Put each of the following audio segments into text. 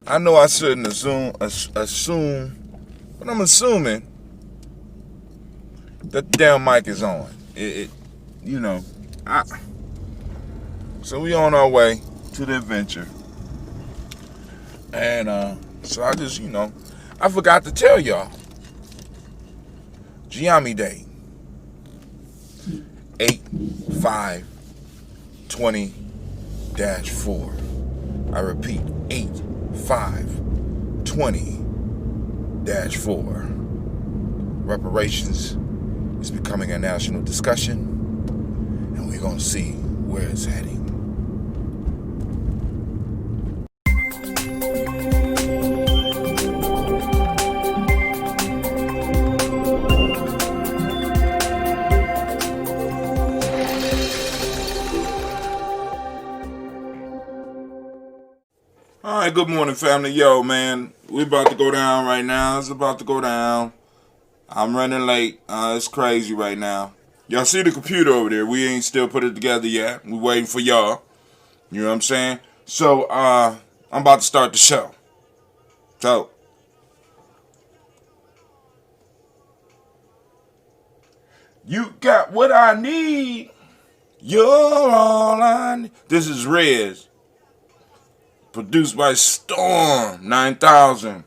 I know I shouldn't assume, but I'm assuming that the damn mic is on. You know, I, so we on our way to the adventure, and so I just, I forgot to tell y'all, Gye-Nyame Day, 8520-4. I repeat, 8520-4. Reparations is becoming a national discussion, and we're going to see where it's heading. All right, good morning, family. Yo, man, we about to go down right now. It's about to go down. I'm running late. It's crazy right now. Y'all see the computer over there? We ain't still put it together yet. We waiting for y'all. You know what I'm saying? So, I'm about to start the show. So, you got what I need. You're all I need. This is Rez. Produced by Storm 9000.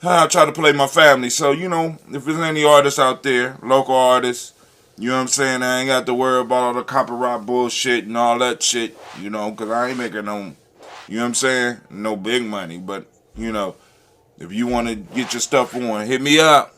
I try to play my family. So, if there's any artists out there, local artists, you know what I'm saying? I ain't got to worry about all the copyright bullshit and all that shit, because I ain't making no, you know what I'm saying? No big money. But, if you want to get your stuff on, hit me up.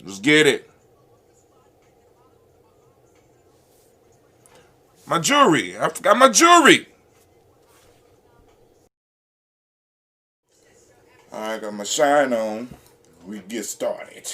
Let's get it. My jewelry. I forgot my jewelry. I got my shine on. We get started.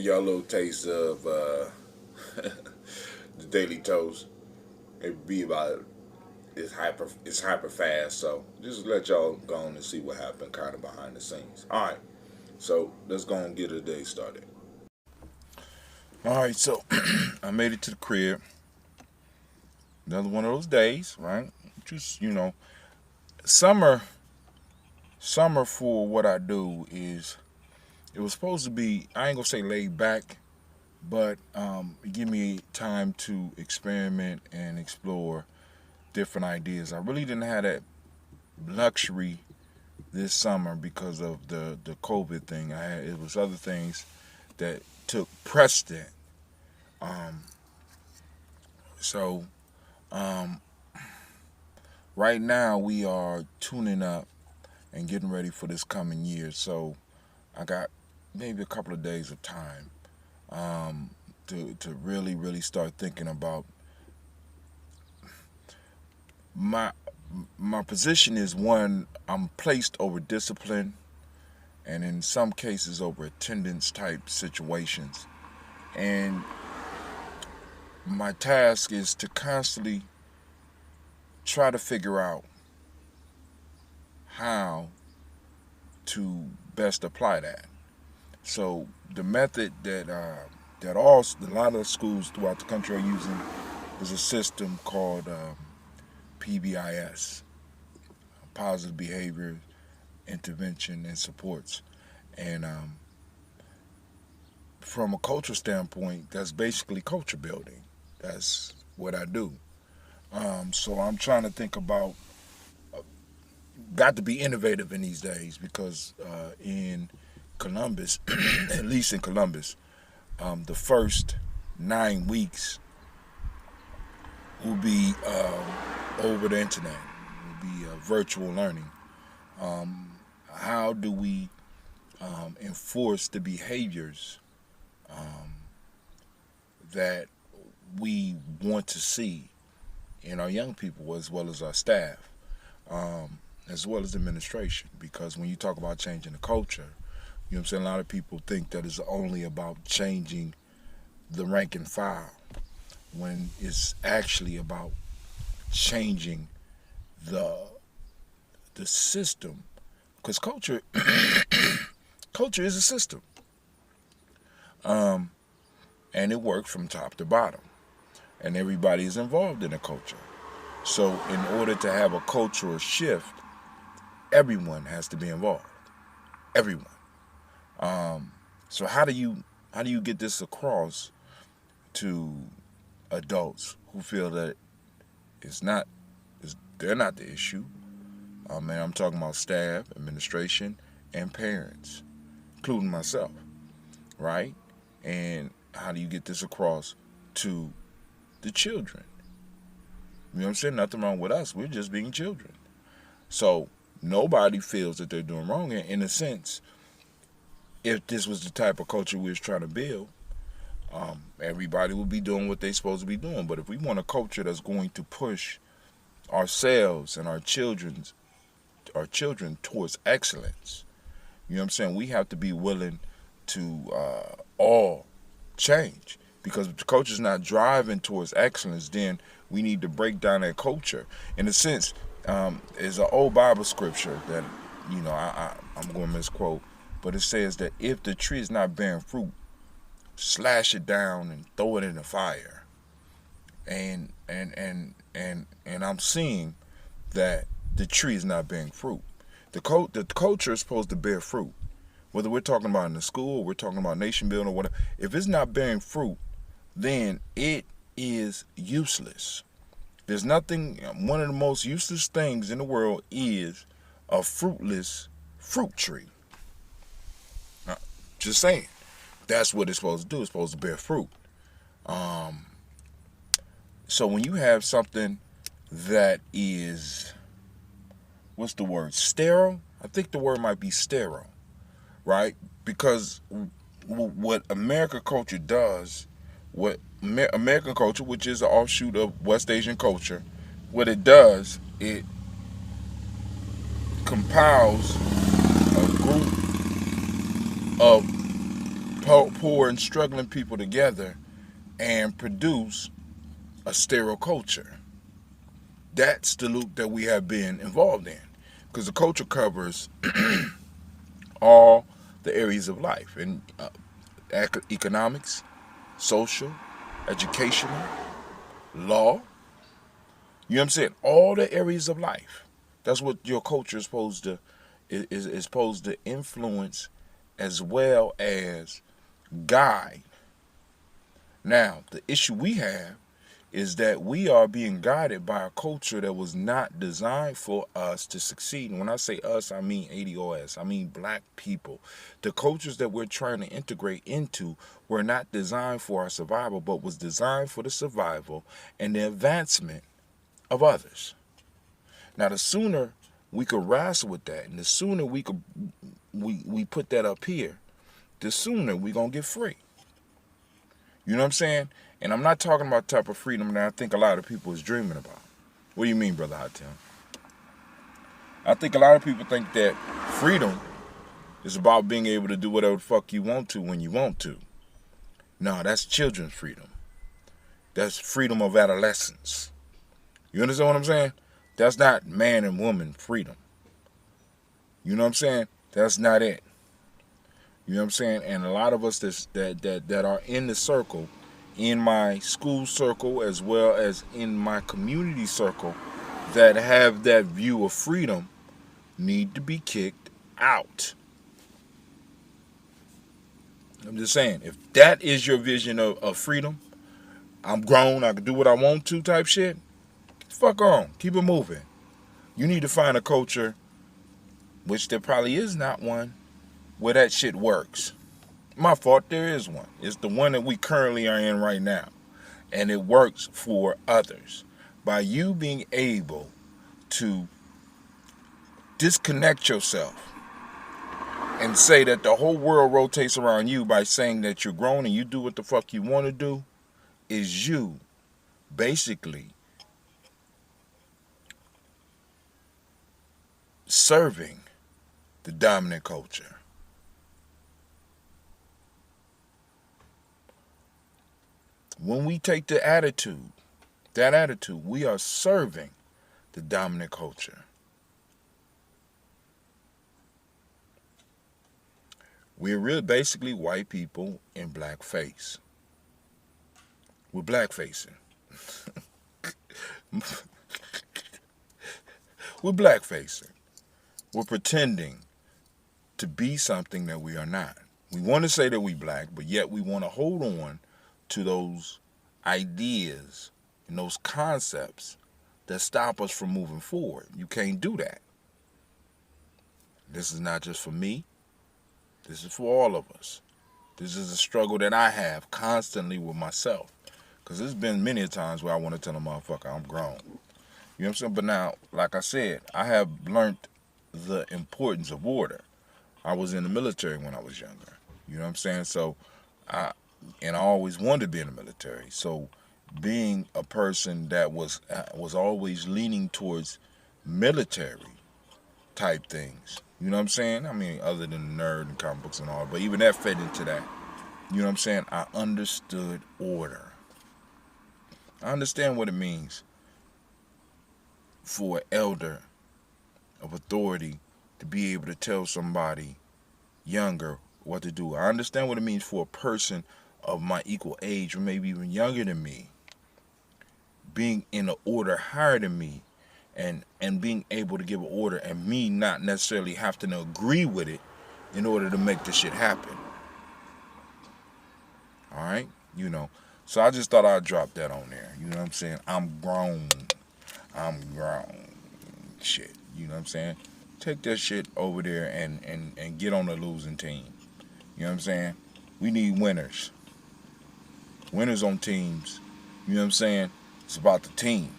Y'all a little taste of the Daily Toast. It'd be about it's hyper fast. So just let y'all go on and see what happened kind of behind the scenes. All right, so let's go and get a day started. All right, so I made it to the crib. Another one of those days, right? Just summer. Summer for what I do is it was supposed to be, I ain't gonna say laid back, but give me time to experiment and explore different ideas. I really didn't have that luxury this summer because of the COVID thing. It was other things that took precedent. Um, so right now we are tuning up and getting ready for this coming year. So I got maybe a couple of days of time to really start thinking about my position is one, I'm placed over discipline and in some cases over attendance type situations. And my task is to constantly try to figure out how to best apply that. So the method that a lot of schools throughout the country are using is a system called PBIS, Positive Behavior Intervention and Supports. And from a culture standpoint, that's basically culture building. That's what I do. So I'm trying to think about, got to be innovative in these days because in Columbus, at least in Columbus, the first 9 weeks will be over the internet, will be virtual learning. How do we enforce the behaviors that we want to see in our young people as well as our staff, as well as administration? Because when you talk about changing the culture, you know what I'm saying, a lot of people think that it's only about changing the rank and file when it's actually about changing the system. Because culture culture is a system. And it works from top to bottom. And everybody is involved in the culture. So in order to have a cultural shift, everyone has to be involved. Everyone. So how do you get this across to adults who feel that they're not the issue? And I'm talking about staff, administration, and parents, including myself, right? And how do you get this across to the children? You know what I'm saying? Nothing wrong with us. We're just being children. So nobody feels that they're doing wrong. And in a sense, if this was the type of culture we was trying to build, everybody would be doing what they're supposed to be doing. But if we want a culture that's going to push ourselves and our children towards excellence, you know what I'm saying, we have to be willing to all change. Because if the culture's not driving towards excellence, then we need to break down that culture. In a sense, there's an old Bible scripture that, I'm going to misquote, but it says that if the tree is not bearing fruit, slash it down and throw it in the fire. And I'm seeing that the tree is not bearing fruit. The culture is supposed to bear fruit. Whether we're talking about in the school, we're talking about nation building or whatever, if it's not bearing fruit, then it is useless. There's nothing, one of the most useless things in the world is a fruitless fruit tree. Just saying. That's what it's supposed to do. It's supposed to bear fruit. So when you have something that is, what's the word? Sterile? I think the word might be sterile, right? Because what American culture does, American culture, which is an offshoot of West Asian culture, what it does, it compiles a group of poor and struggling people together and produce a sterile culture. That's the loop that we have been involved in, because the culture covers all the areas of life, and economics, social, educational, law. You know what I'm saying? All the areas of life. That's what your culture is supposed to is supposed to influence, as well as guide. Now, the issue we have is that we are being guided by a culture that was not designed for us to succeed. And when I say us, I mean ADOS. I mean black people. The cultures that we're trying to integrate into were not designed for our survival, but was designed for the survival and the advancement of others. Now, the sooner we could wrestle with that, and the sooner we put that up here, the sooner we're going to get free. You know what I'm saying? And I'm not talking about the type of freedom that I think a lot of people is dreaming about. What do you mean, Brother ha2tim? I think a lot of people think that freedom is about being able to do whatever the fuck you want to when you want to. No, that's children's freedom. That's freedom of adolescence. You understand what I'm saying? That's not man and woman freedom. You know what I'm saying? That's not it. You know what I'm saying? And a lot of us that are in the circle, in my school circle as well as in my community circle, that have that view of freedom, need to be kicked out. I'm just saying, if that is your vision of freedom, I'm grown, I can do what I want to type shit, fuck on, keep it moving. You need to find a culture, which there probably is not one, where that shit works. My fault, there is one. It's the one that we currently are in right now. And it works for others. By you being able to disconnect yourself and say that the whole world rotates around you by saying that you're grown and you do what the fuck you want to do, is you basically serving the dominant culture. When we take that attitude, we are serving the dominant culture. We're really basically white people in blackface. We're blackfacing. We're blackfacing. We're pretending to be something that we are not. We want to say that we black, but yet we want to hold on to those ideas and those concepts that stop us from moving forward. You can't do that. This is not just for me. This is for all of us. This is a struggle that I have constantly with myself. Because there's been many times where I want to tell a motherfucker I'm grown. You know what I'm saying? But now, like I said, I have learned the importance of order. I was in the military when I was younger. You know what I'm saying? So, I always wanted to be in the military. So, being a person that was always leaning towards military type things. You know what I'm saying? I mean, other than nerd and comic books and all, but even that fed into that. You know what I'm saying? I understood order. I understand what it means for an elder of authority to be able to tell somebody younger what to do. I understand what it means for a person of my equal age, or maybe even younger than me, being in an order higher than me, and being able to give an order, and me not necessarily having to agree with it in order to make the shit happen. All right? You know. So I just thought I'd drop that on there. You know what I'm saying? I'm grown. Shit. You know what I'm saying? Take that shit over there and get on the losing team. You know what I'm saying? We need winners. Winners on teams. You know what I'm saying? It's about the team.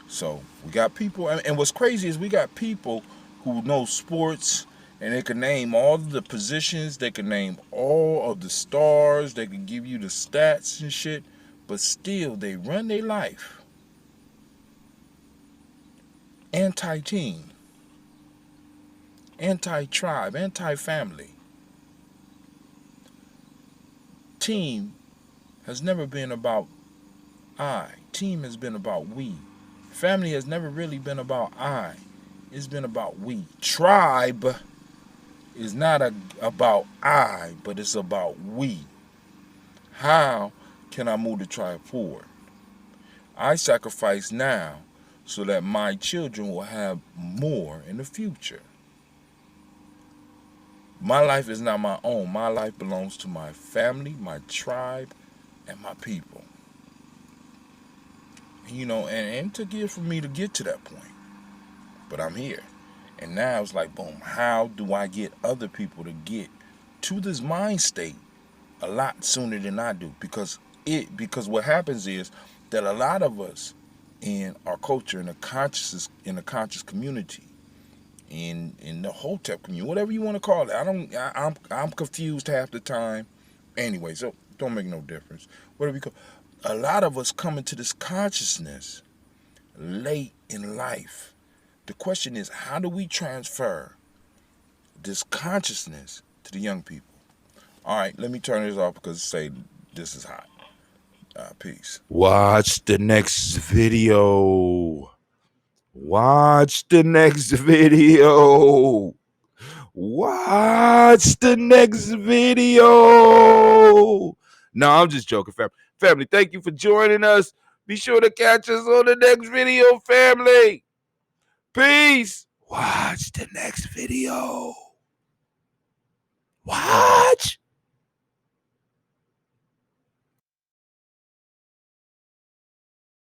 So we got people, and what's crazy is we got people who know sports, and they can name all of the positions, they can name all of the stars, they can give you the stats and shit, but still they run their life anti-team, anti-tribe, anti-family. Team has never been about I. Team has been about we. Family has never really been about I. It's been about we. Tribe is not about I, but it's about we. How can I move the tribe forward? I sacrifice now so that my children will have more in the future. My life is not my own. My life belongs to my family, my tribe, and my people. And it took years for me to get to that point. But I'm here. And now it's like, boom, how do I get other people to get to this mind state a lot sooner than I do? Because what happens is that a lot of us in our culture, in the conscious community, in the ha2tim community, whatever you want to call it, I'm confused half the time. Anyway, so don't make no difference. Whatever you call, a lot of us come into this consciousness late in life. The question is, how do we transfer this consciousness to the young people? All right, let me turn this off because say this is hot. Peace. Watch the next video. Watch the next video. Watch the next video. No, I'm just joking, family. Family, thank you for joining us. Be sure to catch us on the next video, family. Peace. Watch the next video. Watch.